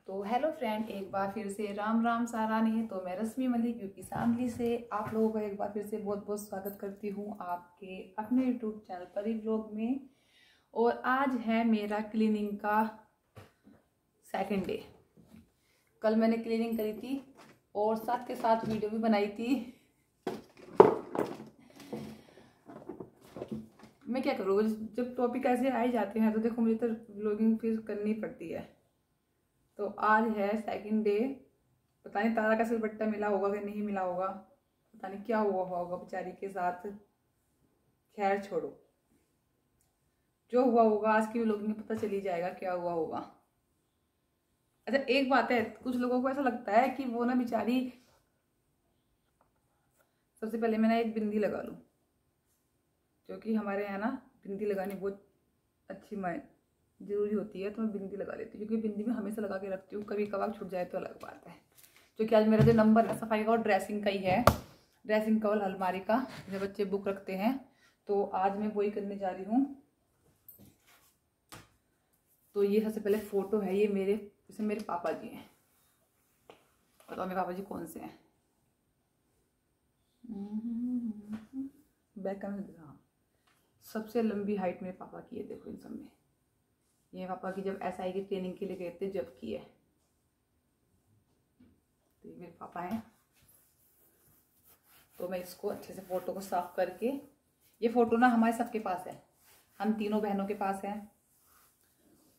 तो hello friend, एक बार फिर से राम राम सारानी। तो मैं रश्मि मलिक यूपी शामली से आप लोगों का एक बार फिर से बहुत बहुत स्वागत करती हूँ आपके अपने यूट्यूब चैनल परी व्लॉग में। और आज है मेरा क्लीनिंग का सेकंड डे। कल मैंने क्लीनिंग करी थी और साथ के साथ वीडियो भी बनाई थी। मैं क्या करूँ, जब टॉपिक ऐसे आ ही जाते हैं तो देखो मुझे तो व्लॉगिंग फिर करनी पड़ती है। तो आज है सेकंड डे। पता नहीं तारा का सिलबट्टा मिला होगा कि नहीं मिला होगा, पता नहीं क्या हुआ होगा बेचारी के साथ। खैर छोड़ो, जो हुआ होगा आज की व्लॉगिंग में पता चली जाएगा क्या हुआ होगा। अच्छा एक बात है, कुछ लोगों को ऐसा लगता है कि वो ना बेचारी, सबसे पहले मैं ना एक बिंदी लगा लूँ, क्योंकि हमारे यहाँ ना बिंदी लगानी बहुत अच्छी जरूरी होती है। तो मैं बिंदी लगा लेती हूँ, क्योंकि बिंदी में हमेशा लगा के रखती हूँ, कभी कभार छूट जाए तो अलग बात है। क्योंकि आज मेरा जो नंबर है सफाई का और ड्रेसिंग का ही है, ड्रेसिंग का और अलमारी का, जब बच्चे बुक रखते हैं तो आज मैं वही करने जा रही हूँ। तो ये सबसे पहले फोटो है, ये मेरे पापा जी हैं। बताओ मेरे पापा जी कौन से हैं? बैक कैमरा, हाँ, सबसे लंबी हाइट मेरे पापा की है। देखो इन सब में, ये पापा की जब SI की ट्रेनिंग के लिए गए थे जब की है। तो ये मेरे पापा हैं। तो मैं इसको अच्छे से फोटो को साफ करके, ये फोटो ना हमारे सबके पास है, हम तीनों बहनों के पास है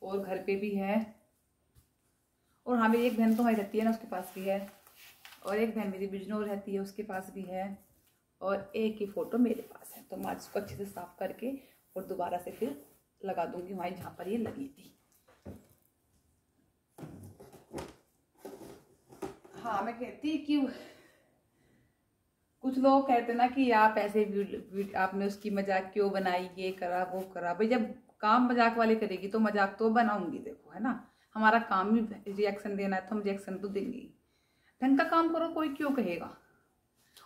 और घर पे भी है। और हाँ, मेरी एक बहन तो वहीं रहती है ना, उसके पास भी है। और एक बहन मेरी बिजनौर रहती है, उसके पास भी है। और एक ही फोटो मेरे पास है। तो मैं आज इसको अच्छे से साफ करके और दोबारा से फिर लगा दूंगी वहीं जहाँ पर ये लगी थी। हाँ, मैं कहती कि कुछ लोग कहते ना कि आप ऐसे आपने उसकी मजाक क्यों बनाई, ये करा वो करा। भाई जब काम मजाक वाले करेगी तो मजाक तो बनाऊंगी, देखो है ना, हमारा काम ही रिएक्शन देना है तो हम रिएक्शन तो देंगे। ढंग का काम करो, कोई क्यों कहेगा।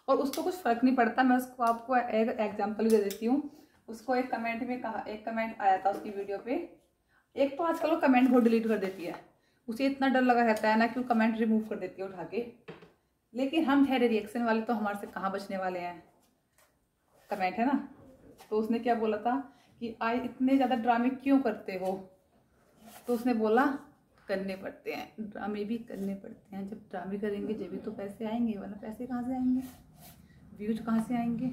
और उसको कुछ फर्क नहीं पड़ता। मैं उसको आपको एक एग्जाम्पल दे देती हूँ। उसको एक कमेंट में कहा, एक कमेंट आया था उसकी वीडियो पे। एक तो आजकल वो कमेंट बहुत डिलीट कर देती है, उसे इतना डर लगा रहता है ना कि वो कमेंट रिमूव कर देती है उठा के। लेकिन हम ठहरे रिएक्शन वाले, तो हमारे से कहाँ बचने वाले हैं। कमेंट है ना। तो उसने क्या बोला था कि आज इतने ज़्यादा ड्रामे क्यों करते हो। तो उसने बोला करने पड़ते हैं, ड्रामे भी करने पड़ते हैं। जब ड्रामे करेंगे जब भी तो पैसे आएंगे, वरना पैसे कहाँ से आएंगे, व्यूज कहाँ से आएंगे।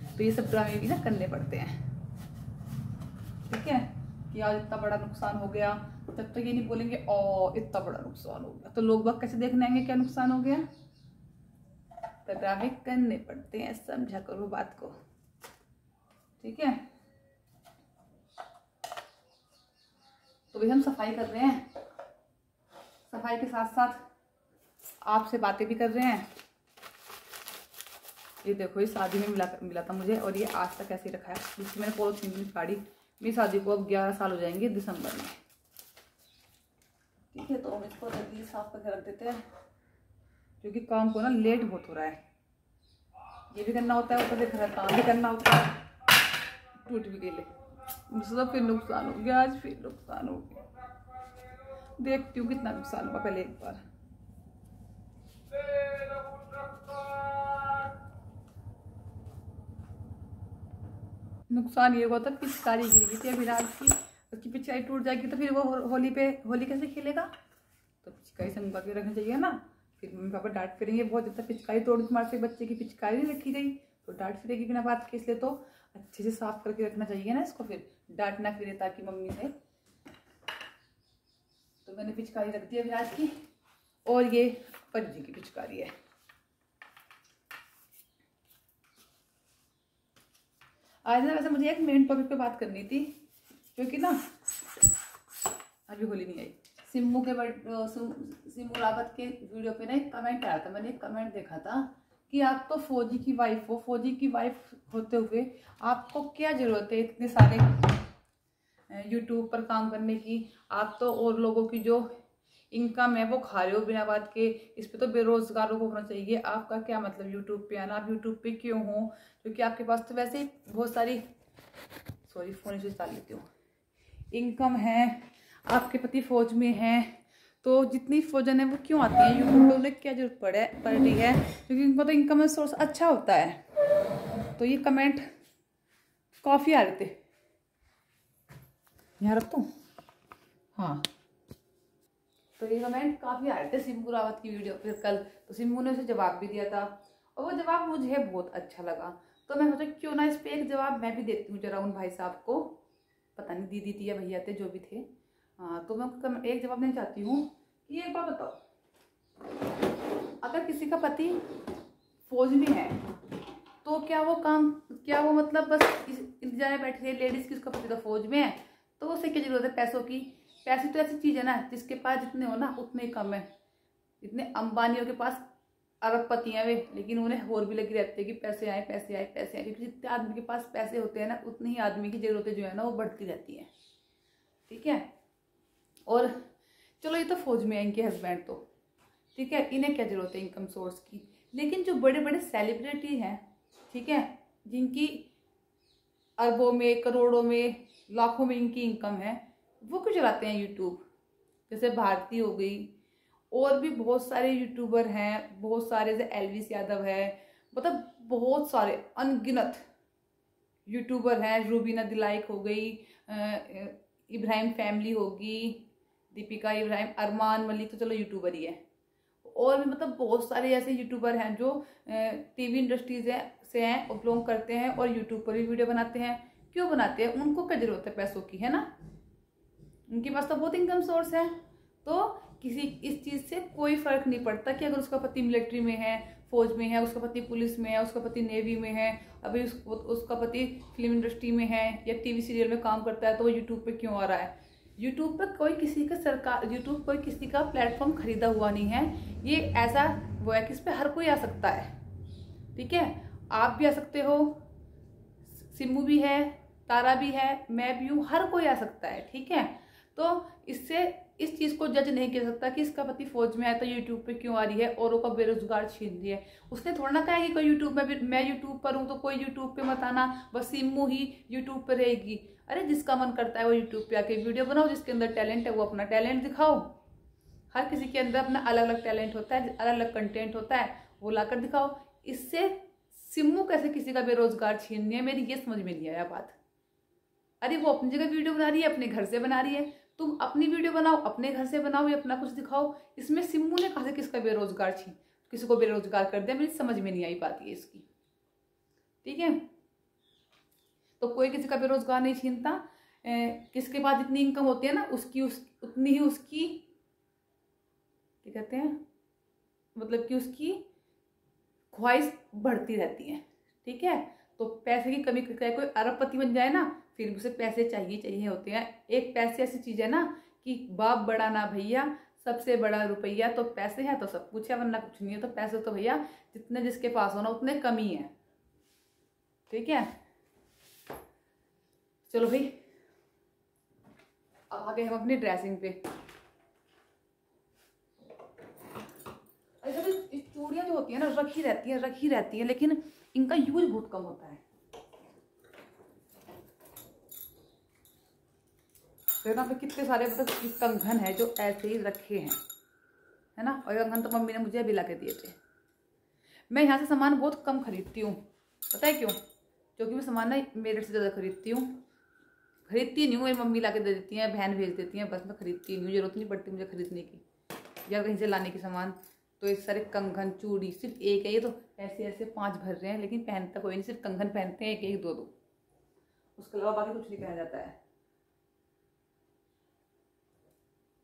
तो ये सब ड्रामे भी ना करने पड़ते हैं, ठीक है। कि आज इतना बड़ा नुकसान हो गया, तब तक ये नहीं बोलेंगे ओ इतना बड़ा नुकसान हो गया, तो लोग बाग कैसे देखने आएंगे क्या नुकसान हो गया। तो ड्रामे करने पड़ते हैं, समझा करो बात को, ठीक है। तो भी हम सफाई कर रहे हैं, सफाई के साथ साथ आपसे बातें भी कर रहे हैं। ये देखो, ये शादी में मिला था मुझे, और ये आज तक ऐसे रखा है, जिसकी मैंने पॉलिथीन भी काटी। मेरी शादी को अब 11 साल हो जाएंगे दिसंबर में, ठीक है। तो हम इसको जल्दी साफ करके रख देते हैं, क्योंकि काम को ना लेट बहुत हो रहा है। ये भी करना होता है, ऊपर से घर काम भी करना होता है। टूट भी गई, मतलब फिर नुकसान हो गया, आज फिर नुकसान हो गया। देखती हूँ कितना नुकसान हुआ पहले एक बार। नुकसान ये हुआ था, पिचकारी गिर गई थी अभिराज की, उसकी पिचकारी टूट जाएगी तो फिर वो होली कैसे खेलेगा। तो पिचकारी संभा के रखना चाहिए ना। फिर मम्मी पापा डांट फिरेंगे बहुत, जब तक पिचकारी तोड़ तुम्हारे से बच्चे की पिचकारी नहीं रखी गई तो डांट फिरेगी बिना बात के। इसलिए तो अच्छे से साफ करके रखना चाहिए ना इसको, फिर डांट ना फिरे ताकि मम्मी से। तो मैंने पिचकारी रख दी अभिराज की, और ये पज्जी की पिचकारी है। आज ना वैसे मुझे एक मेन टॉपिक पे बात करनी थी, क्योंकि ना अभी होली नहीं आई। सिम्मू रावत के वीडियो पे ना एक कमेंट आया था, मैंने एक कमेंट देखा था कि आप तो फौजी की वाइफ हो, फौजी की वाइफ होते हुए आपको क्या जरूरत है इतने सारे यूट्यूब पर काम करने की। आप तो और लोगों की जो इनकम है वो खा रहे हो बिना बात के। इस पे तो बेरोजगारों को होना चाहिए। आपका क्या मतलब यूट्यूब पे आना, आप यूट्यूब पे क्यों हो, क्योंकि आपके पास तो वैसे ही बहुत सारी, सॉरी फोन से डाल लेती हूँ, इनकम है। आपके पति फौज में हैं, तो जितनी फौजन है वो क्यों आती है यूट्यूब पे, उन्हें क्या जरूरत पड़ रही है, क्योंकि उनको तो इनकम सोर्स अच्छा होता है। तो ये कमेंट काफ़ी आ रहे थे, यहाँ रख दूँ, हाँ, तो ये कमेंट काफ़ी आ रहे थे सिम्बू रावत की वीडियो पे कल। तो सिम्बू ने उसे जवाब भी दिया था और वो जवाब मुझे बहुत अच्छा लगा। तो मैं सोचा क्यों ना इस पर एक जवाब मैं भी देती हूँ जरा उन भाई साहब को, पता नहीं दीदी थी या भैया थे जो भी थे। हाँ, तो मैं एक जवाब देना चाहती हूँ कि एक बात बताओ, अगर किसी का पति फौज में है तो क्या वो मतलब बस इंतजार में बैठी है लेडीज की, उसका पति तो फौज में है तो उसे क्या जरूरत है पैसों की। पैसे तो ऐसी चीज है ना जिसके पास जितने हो ना उतने कम है। इतने अंबानियों के पास अरबपति हैं वे, लेकिन उन्हें और भी लगी रहती है कि पैसे आए पैसे आए पैसे आए, क्योंकि जितने आदमी के पास पैसे होते हैं ना उतनी ही आदमी की जरूरतें जो है ना वो बढ़ती रहती हैं। ठीक है, और चलो ये तो फौज में है इनके हस्बैंड, तो ठीक है, इन्हें क्या जरूरत है इनकम सोर्स की। लेकिन जो बड़े बड़े सेलिब्रिटी हैं, ठीक है, जिनकी अरबों में करोड़ों में लाखों में इनकी इनकम है, वो क्यों चलाते हैं यूट्यूब। जैसे भारती हो गई, और भी बहुत सारे यूट्यूबर हैं, बहुत सारे, जैसे एलविस यादव है, मतलब बहुत सारे अनगिनत यूट्यूबर हैं। रूबीना दिलाइक हो गई, इब्राहिम फैमिली होगी, दीपिका इब्राहिम, अरमान मलिक तो चलो यूट्यूबर ही है, और भी मतलब बहुत सारे ऐसे यूट्यूबर हैं जो टीवी इंडस्ट्रीज से हैं और बिलोंग करते हैं और यूट्यूब पर भी वीडियो बनाते हैं। क्यों बनाते हैं, उनको क्या जरूरत है पैसों की, है ना, उनके पास तो बहुत इनकम सोर्स है। तो किसी इस चीज़ से कोई फर्क नहीं पड़ता कि अगर उसका पति मिलिट्री में है, फौज में है, उसका पति पुलिस में है, उसका पति नेवी में है, अभी उसका पति फिल्म इंडस्ट्री में है या टीवी सीरियल में काम करता है, तो वो यूट्यूब पे क्यों आ रहा है। यूट्यूब पर कोई किसी का यूट्यूब कोई किसी का प्लेटफॉर्म खरीदा हुआ नहीं है। ये ऐसा वो है कि इस पर हर कोई आ सकता है। ठीक है, आप भी आ सकते हो, सिम्मू भी है, तारा भी है, मैं भी हूँ, हर कोई आ सकता है। ठीक है, तो इससे इस चीज़ को जज नहीं कर सकता कि इसका पति फौज में है तो यूट्यूब पे क्यों आ रही है, औरों का बेरोजगार छीन रही है। उसने थोड़ा ना कहा कि कोई यूट्यूब में भी, मैं यूट्यूब पर हूँ तो कोई यूट्यूब पे मत आना, बस सिम्मू ही यूट्यूब पर रहेगी। अरे जिसका मन करता है वो यूट्यूब पे आके वीडियो बनाओ, जिसके अंदर टैलेंट है वो अपना टैलेंट दिखाओ। हर किसी के अंदर अपना अलग अलग टैलेंट होता है, अलग अलग कंटेंट होता है, वो लाकर दिखाओ। इससे सिम्मू कैसे किसी का बेरोजगार छीन रही है, मेरी ये समझ में नहीं आया बात। अरे वो अपनी जगह वीडियो बना रही है, अपने घर से बना रही है, तुम अपनी वीडियो बनाओ, अपने घर से बनाओ या अपना कुछ दिखाओ। इसमें सिम्मू ने कहा से किसका बेरोजगार किसी को बेरोजगार कर दिया, मेरी समझ में नहीं आई बात ये इसकी। ठीक है, तो कोई किसी का बेरोजगार नहीं छीनता। किसके पास जितनी इनकम होती है ना उतनी ही उसकी क्या कहते हैं, मतलब कि उसकी ख्वाहिश बढ़ती रहती है। ठीक है, तो पैसे की कमी, कोई अरबपति बन जाए ना फिर भी उसे पैसे चाहिए होते हैं। एक पैसे ऐसी चीज है ना कि बाप बड़ा ना भैया, सबसे बड़ा रुपया, तो पैसे हैं तो सब कुछ है, वरना कुछ नहीं है। तो पैसे तो भैया जितने जिसके पास हो ना उतने कम ही है। ठीक है, चलो भाई अब आगे हम अपनी ड्रेसिंग पे। चूड़ियाँ जो होती है ना रखी रहती है, लेकिन इनका यूज बहुत कम होता है। तो यहाँ पे कितने सारे मतलब कंगन है जो ऐसे ही रखे हैं, है ना। और कंगन तो मम्मी ने मुझे अभी ला के दिए थे। मैं यहाँ से सामान बहुत कम खरीदती हूँ, पता है क्यों, क्योंकि मैं सामान ना मेरे से ज़्यादा खरीदती नहीं हूँ। मेरी मम्मी ला के दे देती हैं, बहन भेज देती हैं, बस मैं खरीदती नहीं हूँ, जरूरत नहीं पड़ती मुझे खरीदने की या कहीं से लाने की सामान। तो इस सारे कंगन चूड़ी सिर्फ एक है, ये तो ऐसे ऐसे 5 भर रहे हैं, लेकिन पहनता कोई नहीं, सिर्फ कंगन पहनते हैं, एक 2, उसके अलावा बाकी कुछ नहीं पहना जाता है।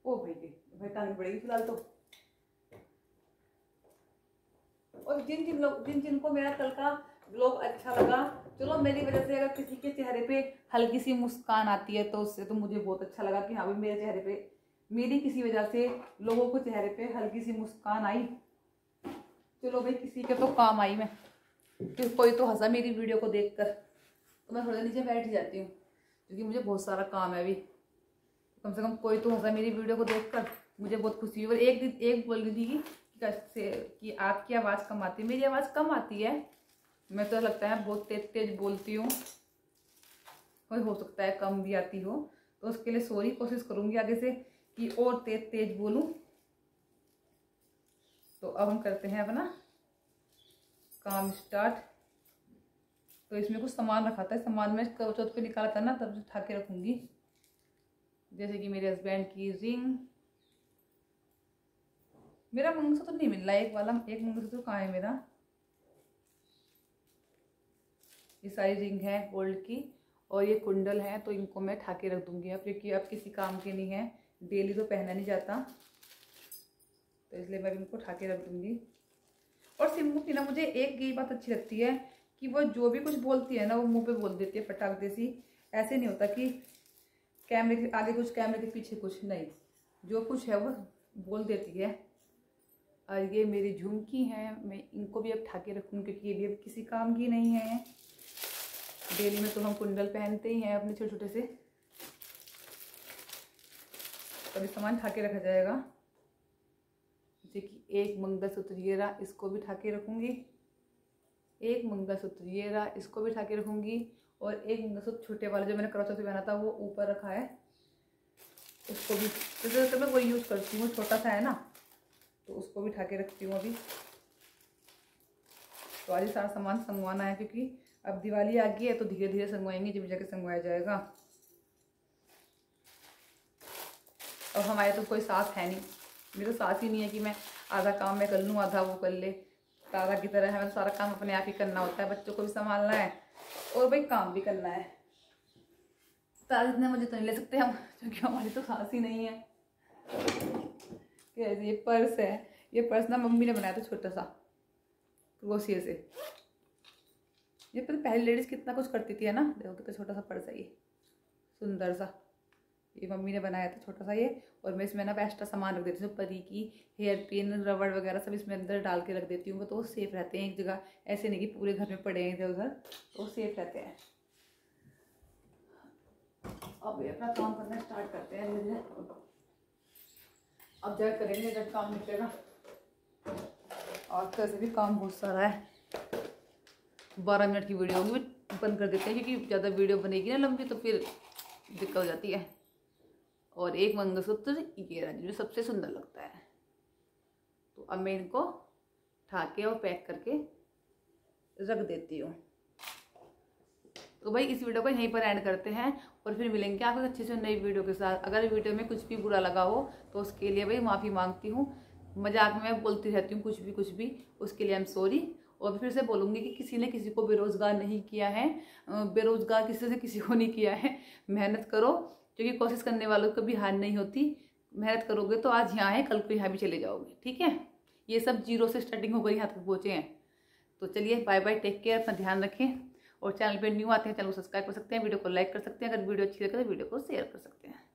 ओ भाई टांगनी पड़ेगी फिलहाल तो। और जिनको मेरा कल का ब्लॉग अच्छा लगा, चलो मेरी वजह से अगर किसी के चेहरे पे हल्की सी मुस्कान आती है तो उससे तो मुझे बहुत अच्छा लगा कि हाँ भाई मेरे चेहरे पे, मेरी किसी वजह से लोगों को चेहरे पे हल्की सी मुस्कान आई। चलो भाई किसी के तो काम आई मैं, फिर कोई तो हंसा मेरी वीडियो को देखकर, तो मैं थोड़ा नीचे बैठ ही जाती हूँ क्योंकि मुझे बहुत सारा काम है अभी। कम से कम कोई तो हंसा मेरी वीडियो को देखकर, मुझे बहुत खुशी हुई। और एक बोल रही थी कि आपकी आवाज़ कम आती है, मेरी आवाज़ कम आती है, मैं तो लगता है बहुत तेज बोलती हूँ, कोई हो सकता है कम भी आती हो, तो उसके लिए सॉरी, कोशिश करूँगी आगे से कि और तेज बोलूँ। तो अब हम करते हैं अपना काम स्टार्ट। तो इसमें कुछ सामान रखा था, सामान में करवा चौथ पे निकाला था ना, तब उठा के रखूंगी। जैसे कि मेरे हस्बैंड की रिंग, मेरा मंगलसूत्र तो नहीं मिल रहा है, एक मंगलसूत्र तो कहाँ है मेरा। ये सारी रिंग है गोल्ड की और ये कुंडल है, तो इनको मैं ठाके रख दूंगी अब, क्योंकि अब किसी काम के नहीं है, डेली तो पहना नहीं जाता, तो इसलिए मैं इनको ठाके रख दूंगी। और सिम्मू की ना मुझे एक ये बात अच्छी लगती है कि वो जो भी कुछ बोलती है ना वो मुंह पे बोल देती है फटाक देसी। ऐसे नहीं होता कि कैमरे के आगे कुछ कैमरे के पीछे कुछ, नहीं, जो कुछ है वो बोल देती है। और ये मेरी झुमकी है, मैं इनको भी अब ठाके रखूँगी क्योंकि ये भी अब किसी काम की नहीं है। डेली में तो हम कुंडल पहनते ही हैं अपने छोटे छोटे से, तभी सामान ठाके रखा जाएगा। जैसे कि एक मंगलसूत्र ये रहा, इसको भी ठाके रखूँगी, एक मंगलसूत्र ये रहा, इसको भी ठाके रखूँगी, और एक मंगलसूत्र छोटे वाला जो मैंने करवा चौथ पहना था वो ऊपर रखा है, उसको भी तो मैं वही यूज़ करती हूँ, छोटा सा है ना, तो उसको भी ठाके रखती हूँ अभी। तो आज सारा सामान संगवाना है क्योंकि अब दिवाली आ गई है, तो धीरे धीरे संगवाएंगे, जब जाके संगवाया जाएगा। अब हमारे तो कोई साथ है नहीं, मेरे तो साथ ही नहीं है कि मैं आधा काम मैं कर लूँ आधा वो कर ले। तारा की तरह है, सारा काम अपने आप ही करना होता है, बच्चों को भी संभालना है और भाई काम भी करना है। तारा इतने मुझे तो नहीं ले सकते हम, क्योंकि हमारी तो सास ही नहीं है। ये पर्स है, ये पर्स ना मम्मी ने बनाया था छोटा सा क्रोशिया से। ये पहले लेडीज कितना कुछ करती थी है ना, देखो कितना छोटा सा पर्स है ये, सुंदर सा, ये मम्मी ने बनाया था छोटा सा ये। और मैं इसमें ना एक्स्ट्रा सामान रख देती हूँ, परी की हेयर पिन रबड़ वगैरह सब इसमें अंदर डाल के रख देती हूँ, तो वो सेफ रहते हैं एक जगह, ऐसे नहीं कि पूरे घर में पड़े हैं इधर उधर, तो सेफ रहते हैं। अब ये अपना काम करना स्टार्ट करते हैं धीरे धीरे, अब जब करेंगे जब काम निकलेगा। और कैसे भी काम बहुत सारा है, 12 मिनट की वीडियो होगी, बंद कर देते हैं क्योंकि ज़्यादा वीडियो बनेगी ना लंबी तो फिर दिक्कत हो जाती है। और एक मंगलसूत्र ये रहा जो सबसे सुंदर लगता है, तो अब मैं इनको ठाके और पैक करके रख देती हूँ। तो भाई इस वीडियो को यहीं पर एंड करते हैं और फिर मिलेंगे आपको अच्छे से नई वीडियो के साथ। अगर वीडियो में कुछ भी बुरा लगा हो तो उसके लिए भाई माफ़ी मांगती हूँ, मजाक में मैं बोलती रहती हूँ कुछ भी, उसके लिए आई एम सॉरी। और फिर से बोलूँगी कि किसी ने किसी को बेरोज़गार नहीं किया है, बेरोज़गार किसी से किसी को नहीं किया है। मेहनत करो, क्योंकि कोशिश करने वालों को भी हार नहीं होती। मेहनत करोगे तो आज यहाँ है, कल को यहाँ भी चले जाओगे, ठीक है। ये सब जीरो से स्टार्टिंग हो गई, यहाँ तक पहुँचे हैं। तो चलिए बाय बाय, टेक केयर, अपना ध्यान रखें। और चैनल पे न्यू आते हैं, चैनल को सब्सक्राइब कर सकते हैं, वीडियो को लाइक कर सकते हैं, अगर वीडियो अच्छी लगे तो वीडियो को शेयर कर सकते हैं।